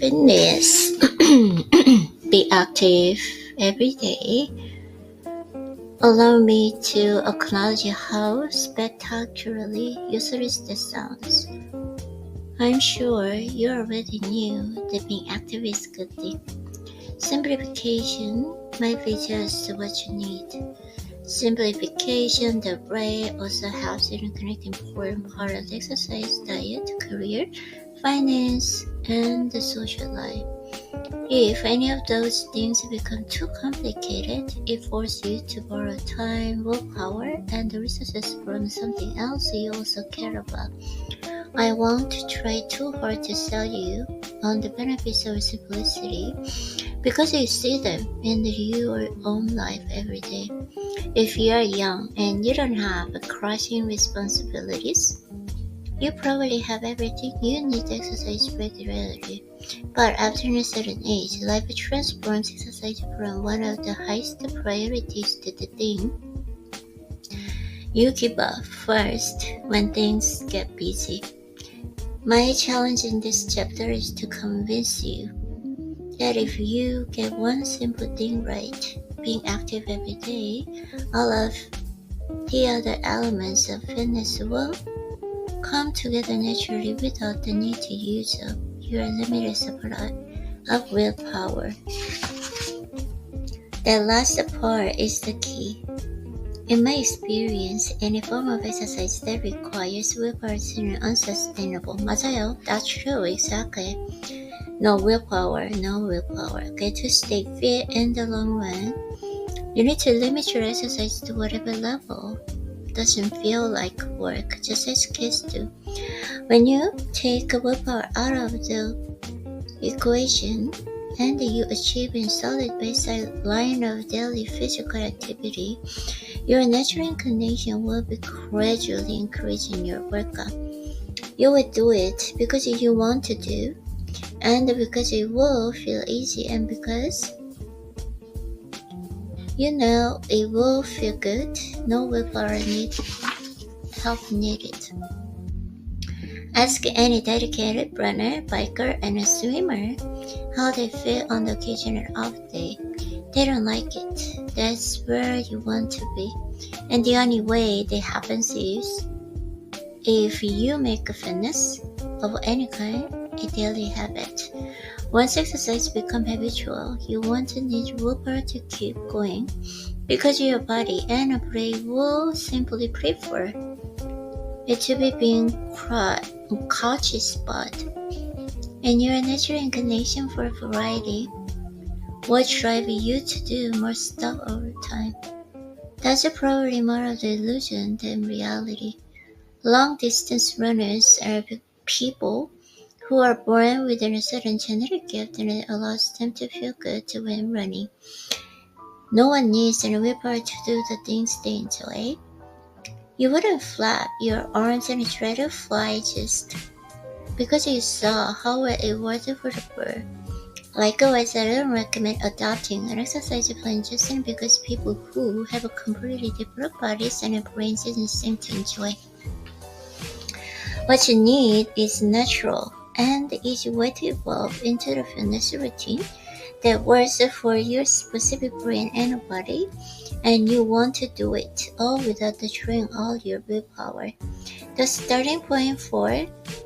fitness. Be active every day. Allow me to acknowledge how spectacularly useless this sounds. I'm sure you already knew that being active is a good thing. Simplification might be just what you need. Simplification, the brain also helps in connecting important part of exercise, diet, career, finance, and the social life. If any of those things become too complicated, it forces you to borrow time, willpower, and the resources from something else you also care about. I won't try too hard to sell you on the benefits of simplicity because you see them in your own life every day. If you are young and you don't have crushing responsibilities, you probably have everything you need to exercise regularly. But after a certain age, life transforms exercise from one of the highest priorities to the thing you keep up first when things get busy. My challenge in this chapter is to convince you that if you get one simple thing right, being active every day, all of the other elements of fitness will come together naturally without the need to use up your limited supply of willpower. The last part is the key. In my experience, any form of exercise that requires willpower is unsustainable. 맞아요. That's true, exactly. No willpower. Okay, to stay fit in the long run, you need to limit your exercise to whatever level doesn't feel like work, just as kids do. When you take willpower out of the equation and you achieve a solid baseline of daily physical activity, your natural inclination will be gradually increasing your workout. You will do it because you want to do, and because it will feel easy, and because you know it will feel good. No willpower help needed. Ask any dedicated runner, biker, and a swimmer how they feel on the occasional off day. They don't like it. That's where you want to be. And the only way that happens is if you make a fitness of any kind a daily habit. Once exercise becomes habitual, you won't need willpower to keep going because your body and brain will simply prefer it to be being couch spot. And your natural inclination for variety will drive you to do more stuff over time. That's probably more of the illusion than reality. Long-distance runners are people who are born with a certain genetic gift and it allows them to feel good when running. No one needs any willpower to do the things they enjoy. You wouldn't flap your arms and try to fly just because you saw how well it worked for the bird. Likewise, I don't recommend adopting an exercise plan just because people who have a completely different bodies and brains didn't seem to enjoy. What you need is natural and easy way to evolve into the fitness routine that works for your specific brain and body, and you want to do it all without destroying all your willpower. The starting point for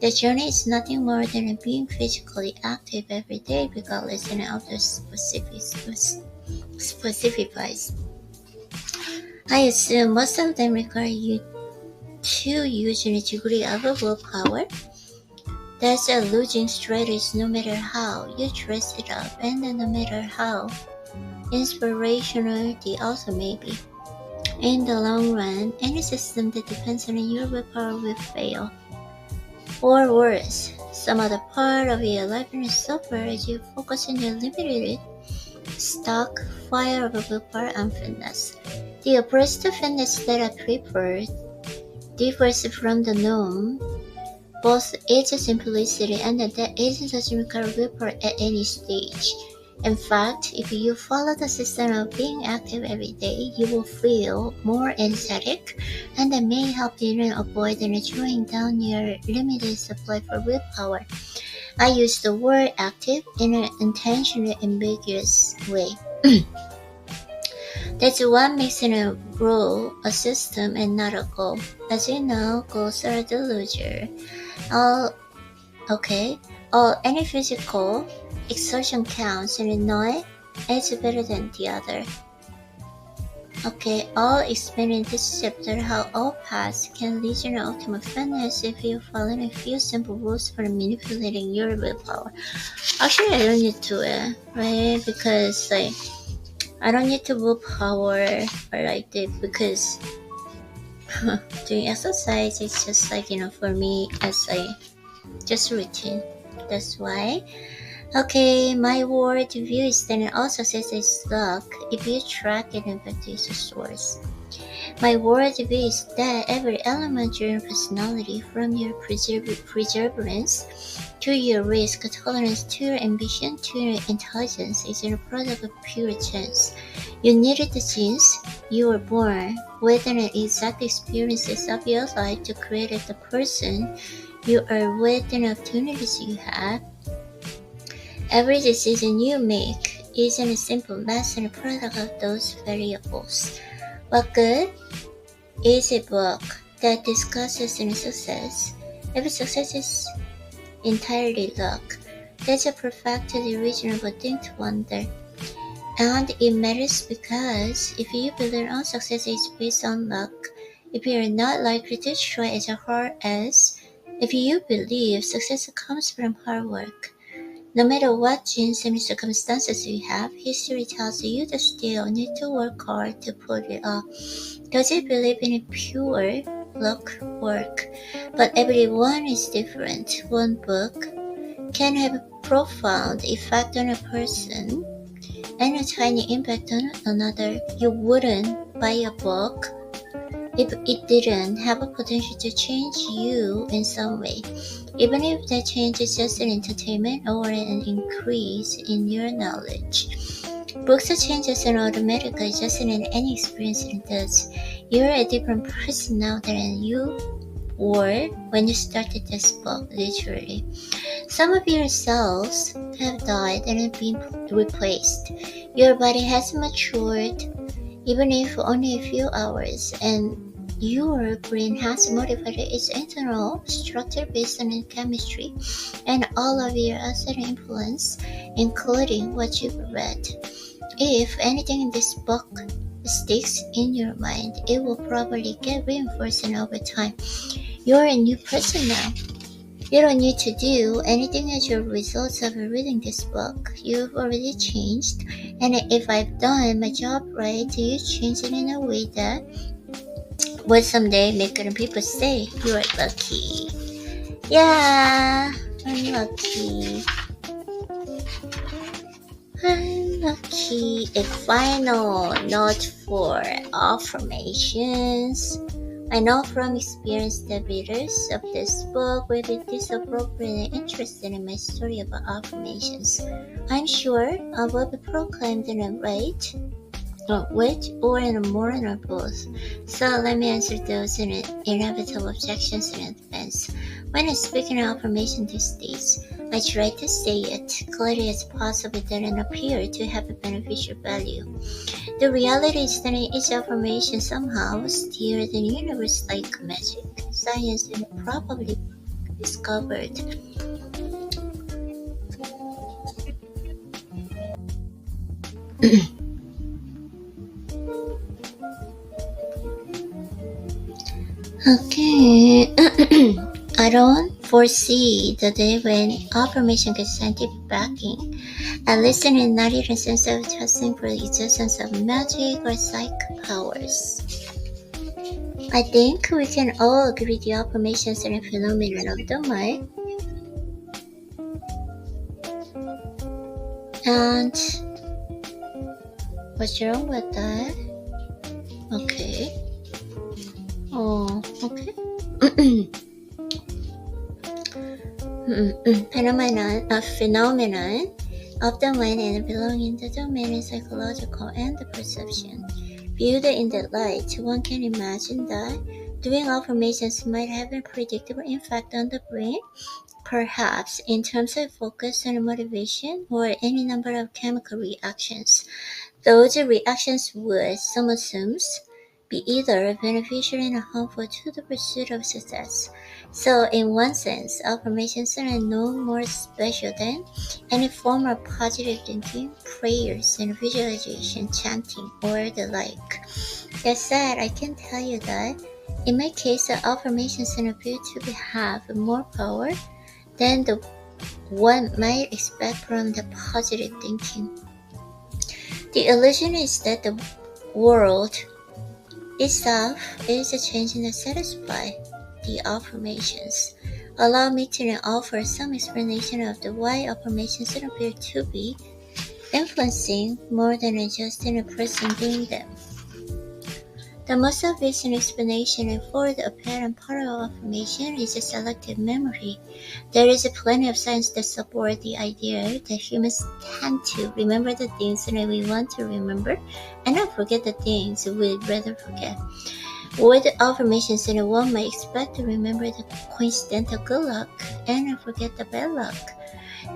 the journey is nothing more than being physically active every day regardless of the specifics. I assume most of them require you to use a degree of willpower. That's a losing strategy no matter how you dress it up and no matter how inspirational they also may be. In the long run, any system that depends on your willpower will fail. Or worse, some other part of your life will suffer as you focus on your limited stock fire of willpower and fitness. The approach to fitness that I prefer differs from the norm, both its simplicity and that it doesn't require willpower at any stage. In fact, if you follow the system of being active every day, you will feel more energetic, and that may help you avoid drawing down your limited supply for willpower. I use the word active in an intentionally ambiguous way. That's what makes it a rule, a system, and not a goal. As you know, goals are a delusion. All okay, any physical exertion counts, and no is better than the other. Okay, all explain in this chapter how all paths can lead you to ultimate fitness if you follow a few simple rules for manipulating your willpower. Actually, I don't need to, right? Because I don't need to willpower or like that because doing exercise is just for me as just routine. That's why. Okay, my world view is that all success is luck if you track it and back to its source. My world view is that every element of your personality, from your perseverance to your risk tolerance to your ambition to your intelligence, is a product of pure chance. You needed the genes you were born with and the exact experiences of your life to create the person you are with and opportunities you have. Every decision you make isn't a simple mass and a product of those variables. What good is a book that discusses success if success is entirely luck? That's a perfectly reasonable thing to wonder. And it matters because if you believe all success is based on luck, if you are not likely to try as hard as if you believe success comes from hard work. No matter what genes and circumstances you have, history tells you that still need to work hard to pull it off. Does it believe in pure luck work? But everyone is different. One book can have a profound effect on a person and a tiny impact on another. You wouldn't buy a book if it didn't have a potential to change you in some way, even if that change is just an entertainment or an increase in your knowledge. Books change us automatically just in any experience it does. You're a different person now than you were when you started this book, literally. Some of your cells have died and have been replaced. Your body has matured, even if only a few hours, and your brain has modified its internal structure based on chemistry and all of your outside influence, including what you've read. If anything in this book sticks in your mind, it will probably get reinforced over time. You're a new person now. You don't need to do anything as a result of reading this book. You've already changed, and if I've done my job right, you change it in a way that will someday make other people say you are lucky. Yeah, I'm lucky. I'm lucky. A final note for affirmations. I know from experience that readers of this book will be disappropriately interested in my story about affirmations. I'm sure I will be proclaimed in a right, which, or in a moral or both. So let me answer those inevitable objections in advance. When I speak in affirmation these days, I try to say it clearly as possible that it appear to have a beneficial value. The reality is that each affirmation somehow steers the universe like magic. Science will probably discovered. Okay. I don't foresee the day when affirmation gets scientific backing. At least in not even sense of testing for the existence of magic or psychic powers. I think we can all agree the affirmations are a phenomenon of the mind. And what's wrong with that? Okay. Oh, okay. Phenomenon of the mind and belonging to the domain is psychological and the perception. Viewed in that light, one can imagine that doing affirmations might have a predictable effect on the brain, perhaps in terms of focus and motivation or any number of chemical reactions. Those reactions would, some assumes, be either beneficial and harmful to the pursuit of success. So, in one sense, affirmations are no more special than any form of positive thinking, prayers, and visualization, chanting, or the like. That said, I can tell you that in my case, the affirmations appear to have more power than the one might expect from the positive thinking. The illusion is that the world itself is changing to satisfy the affirmations. Allow me to offer some explanation of the why affirmations appear to be influencing more than just a person doing them. The most obvious explanation for the apparent power of affirmation is a selective memory. There is plenty of science that support the idea that humans tend to remember the things that we want to remember and not forget the things we'd rather forget. With affirmations, one might expect to remember the coincidental good luck and forget the bad luck.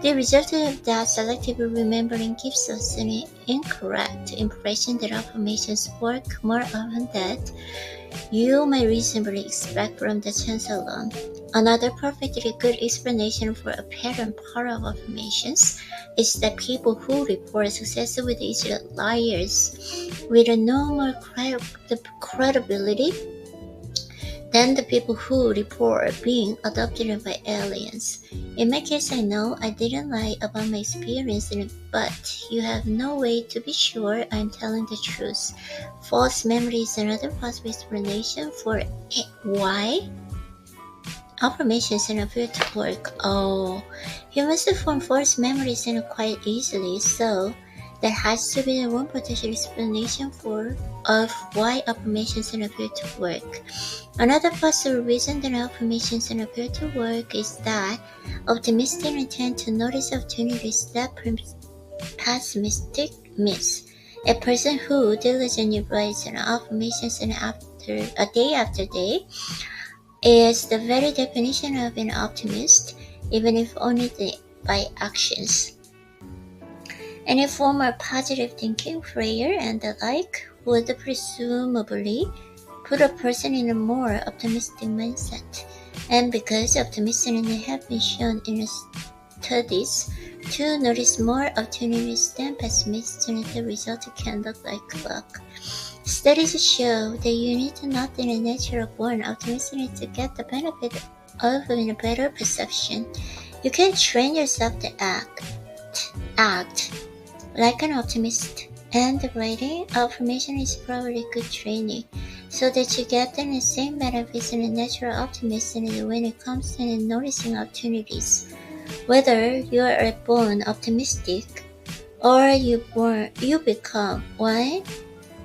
The result of that selective remembering gives us an incorrect impression that affirmations work more often than you may reasonably expect from the chance alone. Another perfectly good explanation for apparent power of affirmations is that people who report success with each liars with no more credibility than the people who report being adopted by aliens. In my case, I know I didn't lie about my experience, but you have no way to be sure I'm telling the truth. False memory is another possible explanation for why affirmations appear to work. Humans form false memories quite easily, so that has to be the one potential explanation of why affirmations appear to work. Another possible reason that affirmations appear to work is that optimists tend to notice opportunities that pessimistic miss. A person who diligently writes affirmations day after day is the very definition of an optimist, even if only by actions. Any form of positive thinking, prayer, and the like would presumably put a person in a more optimistic mindset. And because optimists have been shown in studies to notice more opportunities than pessimists, the result can look like luck. Studies show that you need not be a natural born optimist to get the benefit of a better perception. You can train yourself to act like an optimist, and the writing affirmation is probably good training, so that you get the same benefits in a natural optimist when it comes to noticing opportunities. Whether you are born optimistic or you become one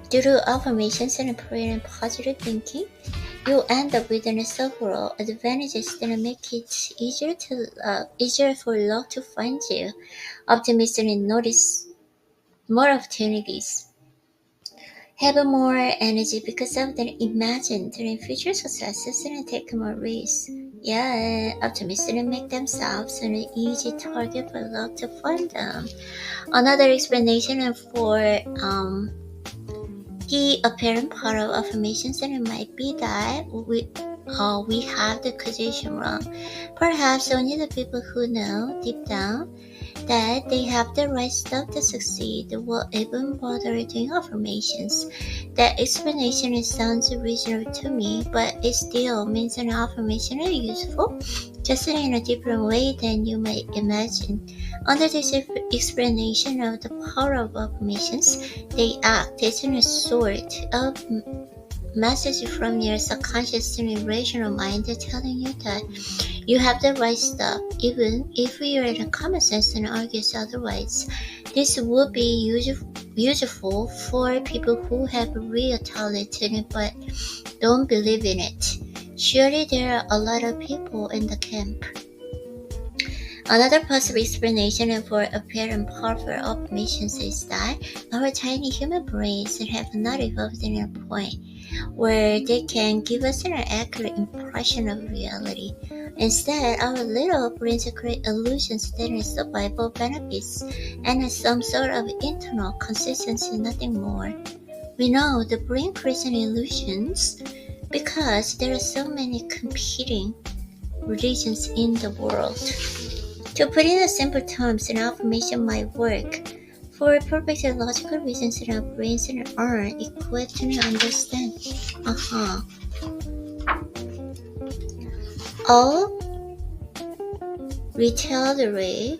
through affirmations and prayer and positive thinking, you end up with several advantages that make it easier for luck to find you. Optimists notice more opportunities, have more energy because of their imagined future successes, and take more risks. Yeah, optimists make themselves an easy target for luck to find them. Another explanation for the apparent power of affirmations might be that we have the causation wrong. Perhaps only the people who know deep down that they have the right stuff to succeed will even bother doing affirmations. That explanation sounds reasonable to me, but it still means an affirmation is useful, just in a different way than you might imagine. Under this explanation of the power of affirmations, they act as a sort of message from your subconscious and rational mind telling you that you have the right stuff, even if you are in common sense and argues otherwise. This would be useful for people who have real talent but don't believe in it. Surely there are a lot of people in the camp. Another possible explanation for apparent powerful affirmations is that our tiny human brains have not evolved in a point where they can give us an accurate impression of reality. Instead, our little brains create illusions that are survival benefits and some sort of internal consistency, nothing more. We know the brain creates an illusions because there are so many competing religions in the world. To put in a simple terms, an affirmation might work for perfectly logical reasons that our brains aren't equipped to understand. All retaliate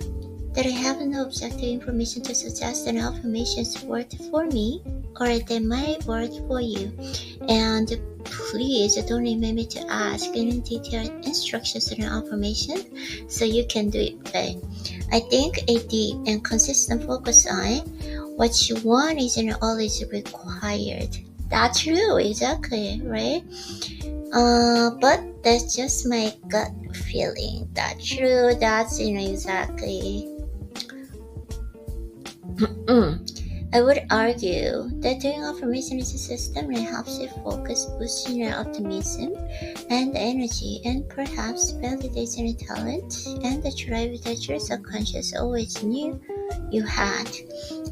that I have no objective information to suggest an affirmation's worth for me or that might work for you. And please don't limit me to ask any detailed instructions in an affirmation so you can do it right. I think a deep and consistent focus on what you want isn't always required. That's true, exactly, right? But that's just my gut feeling. That's true, that's exactly. I would argue that doing affirmation is a system that helps you focus, boosting your optimism and energy, and perhaps validates your talent and the drive that your subconscious always knew you had.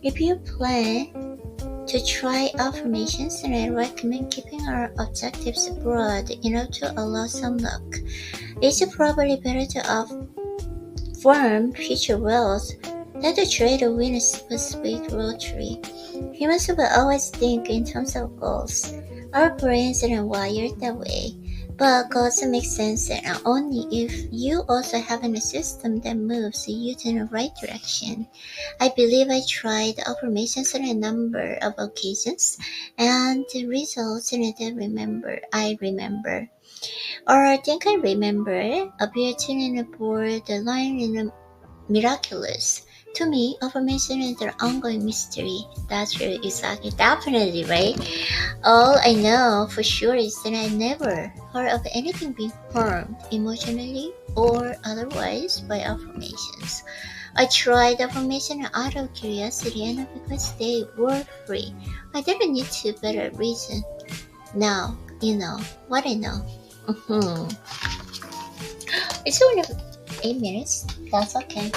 If you plan to try affirmations, then I recommend keeping our objectives broad enough to allow some luck. It's probably better to affirm future wealth than to try to win a specific lottery. Humans will always think in terms of goals. Our brains are wired that way, but goals make sense only if you also have a system that moves you in the right direction. I believe I tried affirmations on a number of occasions, and the results that I remember, or I think I remember, appeared to be borderline miraculous. To me, affirmation is an ongoing mystery. That's really exactly, definitely, right? All I know for sure is that I never heard of anything being harmed emotionally or otherwise by affirmations. I tried affirmation out of curiosity and because they were free. I didn't need to better reason. Now, you know what I know. It's only 8 minutes. That's okay.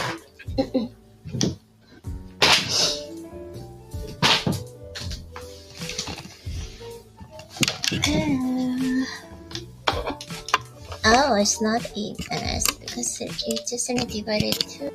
Oh, it's not 8 minutes because it just divided 2.